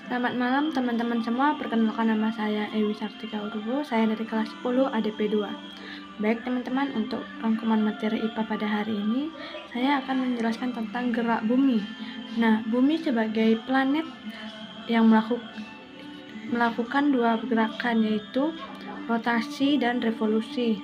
Selamat malam teman-teman semua, perkenalkan nama saya Ewi Sartika Urubu, saya dari kelas 10 ADP 2. Baik teman-teman, untuk rangkuman materi IPA pada hari ini, saya akan menjelaskan tentang gerak bumi. Nah, bumi sebagai planet yang melakukan dua gerakan, yaitu rotasi dan revolusi.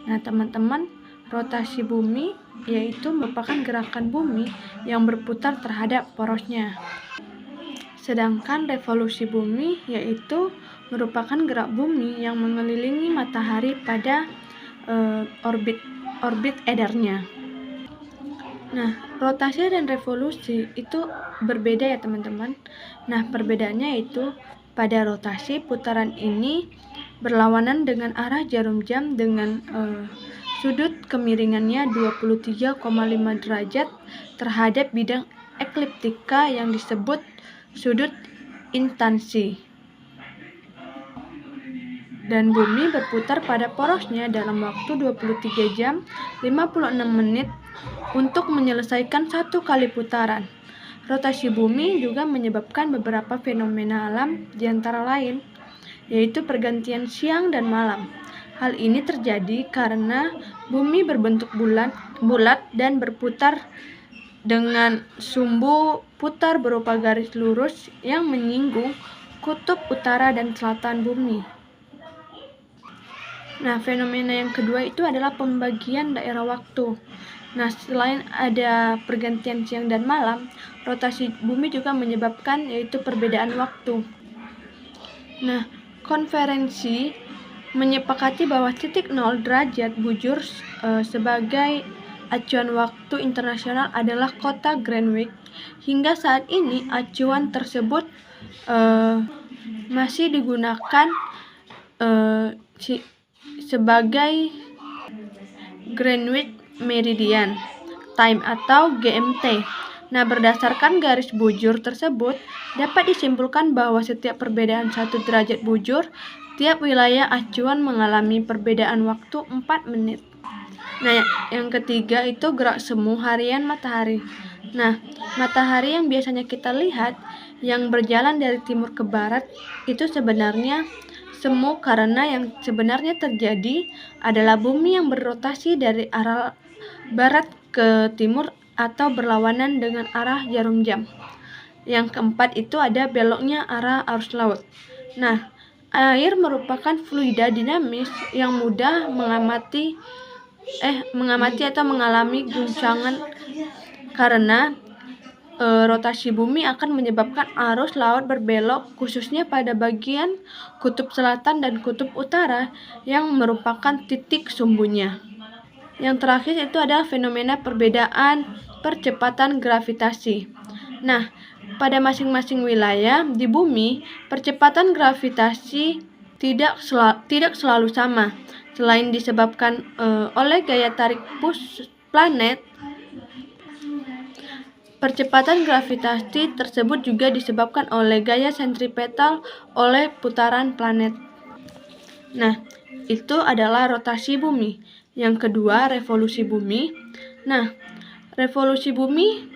Nah, teman-teman, rotasi bumi yaitu merupakan gerakan bumi yang berputar terhadap porosnya. Sedangkan revolusi bumi yaitu merupakan gerak bumi yang mengelilingi matahari pada orbit edarnya. Nah, rotasi dan revolusi itu berbeda ya teman-teman. Nah, perbedaannya itu pada rotasi putaran ini berlawanan dengan arah jarum jam dengan sudut kemiringannya 23,5 derajat terhadap bidang ekliptika yang disebut sudut instansi. Dan bumi berputar pada porosnya dalam waktu 23 jam 56 menit untuk menyelesaikan satu kali putaran. Rotasi bumi juga menyebabkan beberapa fenomena alam di antara lain, yaitu pergantian siang dan malam. Hal ini terjadi karena bumi berbentuk bulat dan berputar dengan sumbu putar berupa garis lurus yang menyinggung kutub utara dan selatan bumi. Nah, fenomena yang kedua itu adalah pembagian daerah waktu. Nah, selain ada pergantian siang dan malam, rotasi bumi juga menyebabkan yaitu perbedaan waktu. Nah, konferensi menyepakati bahwa titik 0 derajat bujur sebagai acuan waktu internasional adalah kota Greenwich. Hingga saat ini acuan tersebut masih digunakan sebagai Greenwich Meridian Time atau GMT. Nah, berdasarkan garis bujur tersebut, dapat disimpulkan bahwa setiap perbedaan 1 derajat bujur, tiap wilayah acuan mengalami perbedaan waktu 4 menit. Nah, yang ketiga itu gerak semu harian matahari. Nah, matahari yang biasanya kita lihat yang berjalan dari timur ke barat itu sebenarnya semu karena yang sebenarnya terjadi adalah bumi yang berrotasi dari arah barat ke timur atau berlawanan dengan arah jarum jam. Yang keempat itu ada beloknya arah arus laut. Nah, air merupakan fluida dinamis yang mudah mengamati atau mengalami guncangan karena rotasi bumi akan menyebabkan arus laut berbelok, khususnya pada bagian kutub selatan dan kutub utara yang merupakan titik sumbunya. Yang terakhir itu adalah fenomena perbedaan percepatan gravitasi. Nah, pada masing-masing wilayah di bumi, percepatan gravitasi tidak selalu sama. Selain disebabkan oleh gaya tarik push planet, percepatan gravitasi tersebut juga disebabkan oleh gaya sentripetal oleh putaran planet. Nah, itu adalah rotasi bumi. Yang kedua, revolusi bumi. Nah, revolusi bumi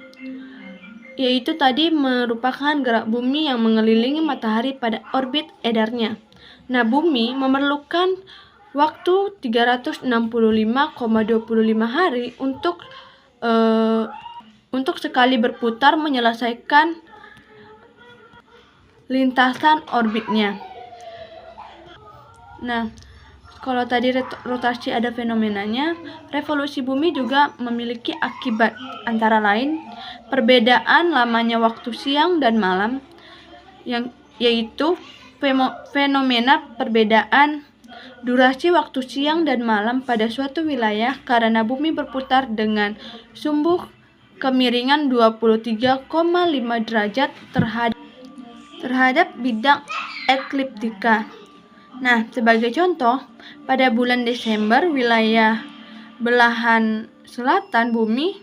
yaitu tadi merupakan gerak bumi yang mengelilingi matahari pada orbit edarnya. Nah, bumi memerlukan waktu 365,25 hari untuk sekali berputar menyelesaikan lintasan orbitnya. Nah, kalau tadi rotasi ada fenomenanya, revolusi bumi juga memiliki akibat, antara lain perbedaan lamanya waktu siang dan malam, yaitu fenomena perbedaan durasi waktu siang dan malam pada suatu wilayah karena bumi berputar dengan sumbu kemiringan 23,5 derajat terhadap bidang ekliptika. Nah, sebagai contoh, pada bulan Desember wilayah belahan selatan bumi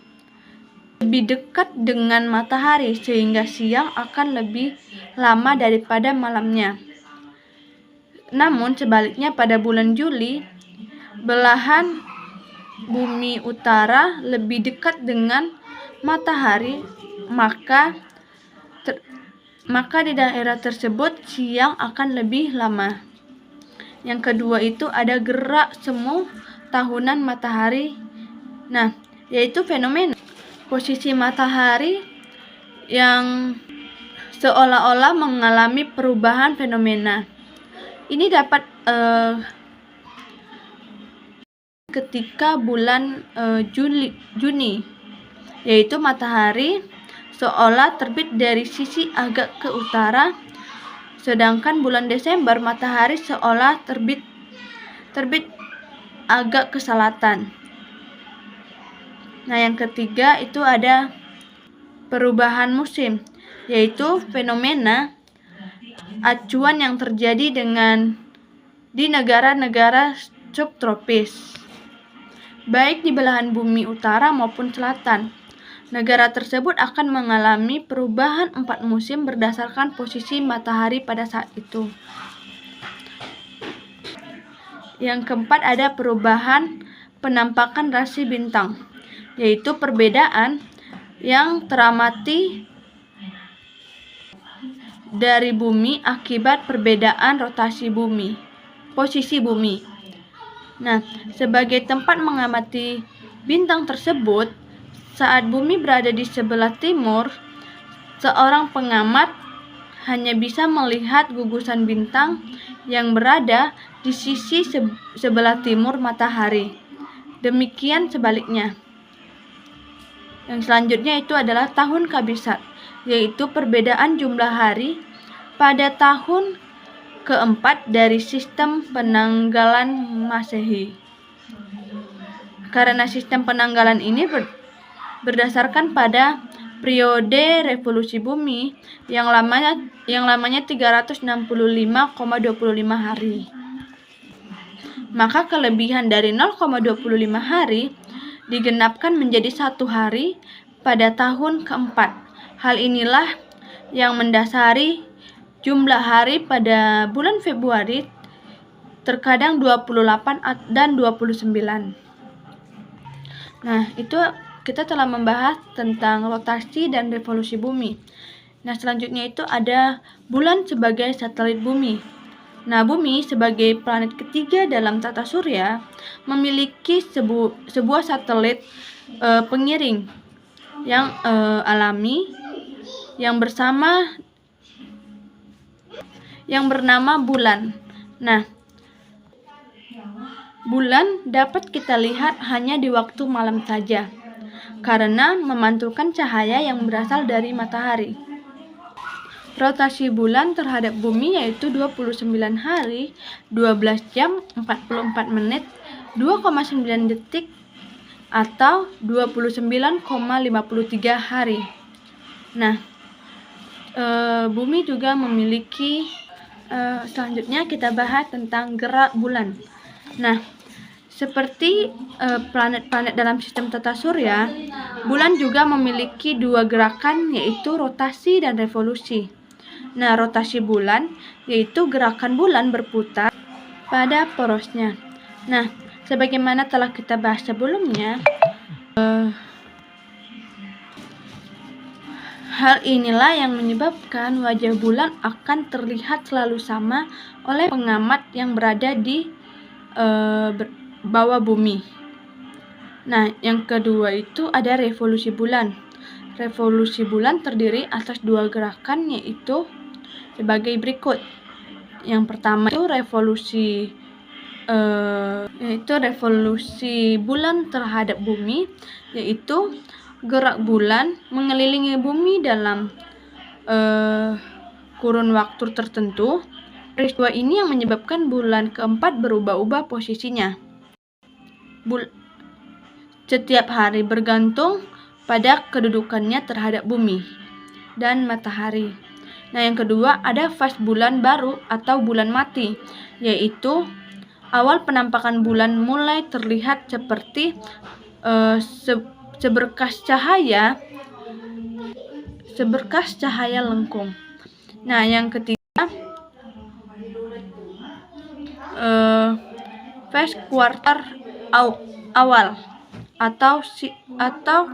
lebih dekat dengan matahari sehingga siang akan lebih lama daripada malamnya. Namun sebaliknya pada bulan Juli, belahan bumi utara lebih dekat dengan matahari, maka maka di daerah tersebut siang akan lebih lama. Yang kedua itu ada gerak semu tahunan matahari. Nah, yaitu fenomena posisi matahari yang seolah-olah mengalami perubahan fenomena. Ini dapat ketika bulan Juni, yaitu matahari seolah terbit dari sisi agak ke utara, sedangkan bulan Desember matahari seolah terbit agak ke selatan. Nah, yang ketiga itu ada perubahan musim, yaitu fenomena acuan yang terjadi di negara-negara subtropis, baik di belahan bumi utara maupun selatan. Negara tersebut akan mengalami perubahan 4 musim berdasarkan posisi matahari pada saat itu. Yang keempat ada perubahan penampakan rasi bintang, yaitu perbedaan yang teramati dari bumi akibat perbedaan rotasi bumi, posisi bumi. Nah, sebagai tempat mengamati bintang tersebut, saat bumi berada di sebelah timur, seorang pengamat hanya bisa melihat gugusan bintang yang berada di sisi sebelah timur matahari. Demikian sebaliknya. Yang selanjutnya itu adalah tahun kabisat, yaitu perbedaan jumlah hari pada tahun keempat dari sistem penanggalan Masehi. Karena sistem penanggalan ini berdasarkan pada periode revolusi bumi yang lamanya 365,25 hari. Maka kelebihan dari 0,25 hari digenapkan menjadi 1 hari pada tahun keempat. Hal inilah yang mendasari jumlah hari pada bulan Februari terkadang 28 dan 29. Nah, itu kita telah membahas tentang rotasi dan revolusi bumi. Nah, selanjutnya itu ada bulan sebagai satelit bumi. Nah, bumi sebagai planet ketiga dalam tata surya memiliki sebuah satelit pengiring yang alami yang bernama bulan. Nah, bulan dapat kita lihat hanya di waktu malam saja, karena memantulkan cahaya yang berasal dari matahari. Rotasi bulan terhadap bumi yaitu 29 hari, 12 jam, 44 menit, 2,9 detik, atau 29,53 hari. Nah, bumi juga memiliki, selanjutnya kita bahas tentang gerak bulan. Nah, seperti planet-planet dalam sistem tata surya, bulan juga memiliki 2 gerakan, yaitu rotasi dan revolusi. Nah, rotasi bulan yaitu gerakan bulan berputar pada porosnya. Nah, sebagaimana telah kita bahas sebelumnya, hal inilah yang menyebabkan wajah bulan akan terlihat selalu sama oleh pengamat yang berada di bawah bumi. Nah, yang kedua itu ada revolusi bulan. Revolusi bulan terdiri atas 2 gerakan, yaitu sebagai berikut. Yang pertama itu revolusi bulan terhadap bumi, yaitu gerak bulan mengelilingi bumi dalam kurun waktu tertentu. Peristiwa ini yang menyebabkan bulan keempat berubah-ubah posisinya setiap hari bergantung pada kedudukannya terhadap bumi dan matahari. Nah, yang kedua ada fase bulan baru atau bulan mati, yaitu awal penampakan bulan mulai terlihat seperti seberkas cahaya lengkung. Nah, yang ketiga fase quarter awal atau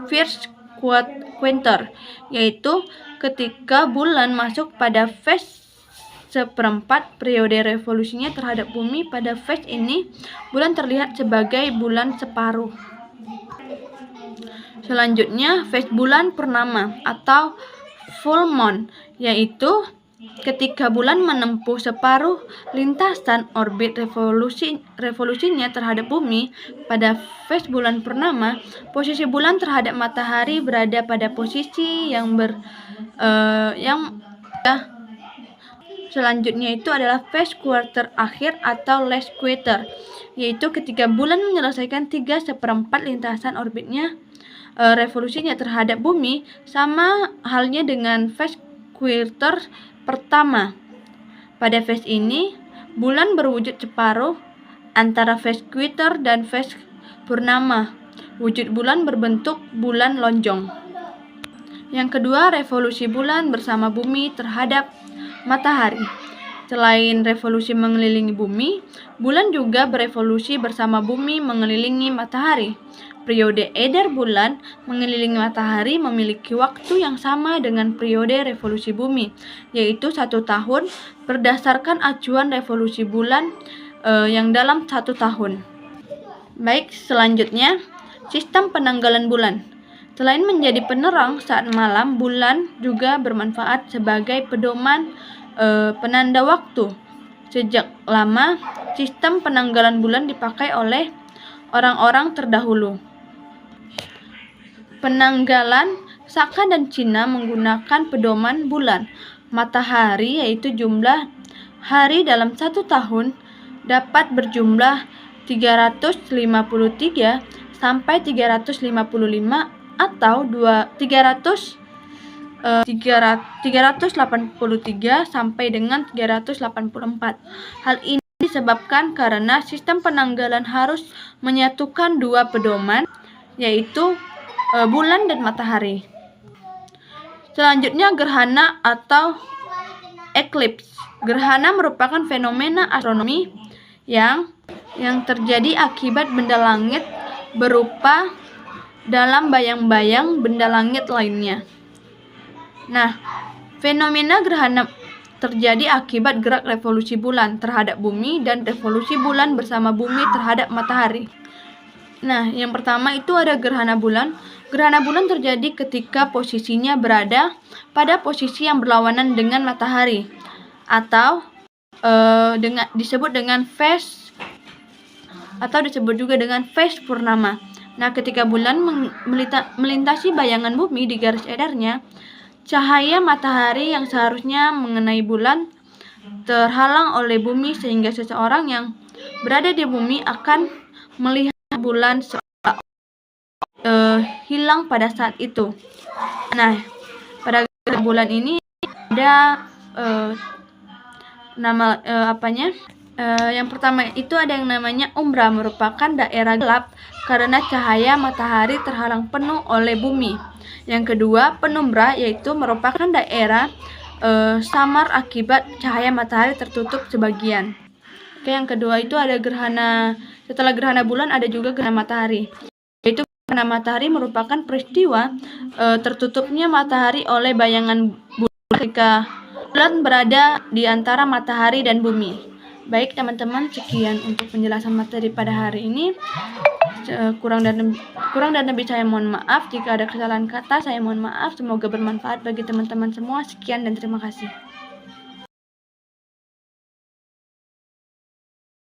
first quarter, yaitu ketika bulan masuk pada fase seperempat periode revolusinya terhadap bumi. Pada fase ini, bulan terlihat sebagai bulan separuh. Selanjutnya, fase bulan purnama atau full moon, yaitu ketika bulan menempuh separuh lintasan orbit revolusinya terhadap bumi. Pada fase bulan purnama, posisi bulan terhadap matahari berada pada posisi Selanjutnya itu adalah fase quarter akhir atau last quarter, yaitu ketika bulan menyelesaikan 3/4 lintasan orbitnya revolusinya terhadap bumi, sama halnya dengan fase quarter pertama. Pada fase ini, bulan berwujud separuh antara fase quarter dan fase purnama. Wujud bulan berbentuk bulan lonjong. Yang kedua, revolusi bulan bersama bumi terhadap matahari. Selain revolusi mengelilingi bumi, bulan juga berevolusi bersama bumi mengelilingi matahari. Periode edar bulan mengelilingi matahari memiliki waktu yang sama dengan periode revolusi bumi, yaitu 1 tahun berdasarkan acuan revolusi bulan yang dalam 1 tahun. Baik, selanjutnya sistem penanggalan bulan. Selain menjadi penerang saat malam, bulan juga bermanfaat sebagai pedoman penanda waktu. Sejak lama, sistem penanggalan bulan dipakai oleh orang-orang terdahulu. Penanggalan Saka dan Cina menggunakan pedoman bulan matahari, yaitu jumlah hari dalam 1 tahun dapat berjumlah 353 sampai 355 atau 383 sampai dengan 384. Hal ini disebabkan karena sistem penanggalan harus menyatukan 2 pedoman, yaitu bulan dan matahari. Selanjutnya, gerhana atau eclipse. Gerhana merupakan fenomena astronomi yang terjadi akibat benda langit berupa dalam bayang-bayang benda langit lainnya. Nah, fenomena gerhana terjadi akibat gerak revolusi bulan terhadap bumi dan revolusi bulan bersama bumi terhadap matahari. Nah, yang pertama itu ada gerhana bulan. Gerhana bulan terjadi ketika posisinya berada pada posisi yang berlawanan dengan matahari, atau disebut juga dengan fase purnama. Nah, ketika bulan melintasi bayangan bumi di garis edarnya, cahaya matahari yang seharusnya mengenai bulan terhalang oleh bumi, sehingga seseorang yang berada di bumi akan melihat bulan hilang pada saat itu. Nah, pada bulan ini ada yang pertama itu ada yang namanya umbra, merupakan daerah gelap karena cahaya matahari terhalang penuh oleh bumi. Yang kedua, penumbra, yaitu merupakan daerah samar akibat cahaya matahari tertutup sebagian. Oke, yang kedua itu ada gerhana. Setelah gerhana bulan ada juga gerhana matahari. Yaitu gerhana matahari merupakan peristiwa tertutupnya matahari oleh bayangan bulan ketika bulan berada di antara matahari dan bumi. Baik teman-teman, sekian untuk penjelasan materi pada hari ini. Kurang dan lebih saya mohon maaf. Jika ada kesalahan kata, saya mohon maaf. Semoga bermanfaat bagi teman-teman semua. Sekian dan terima kasih.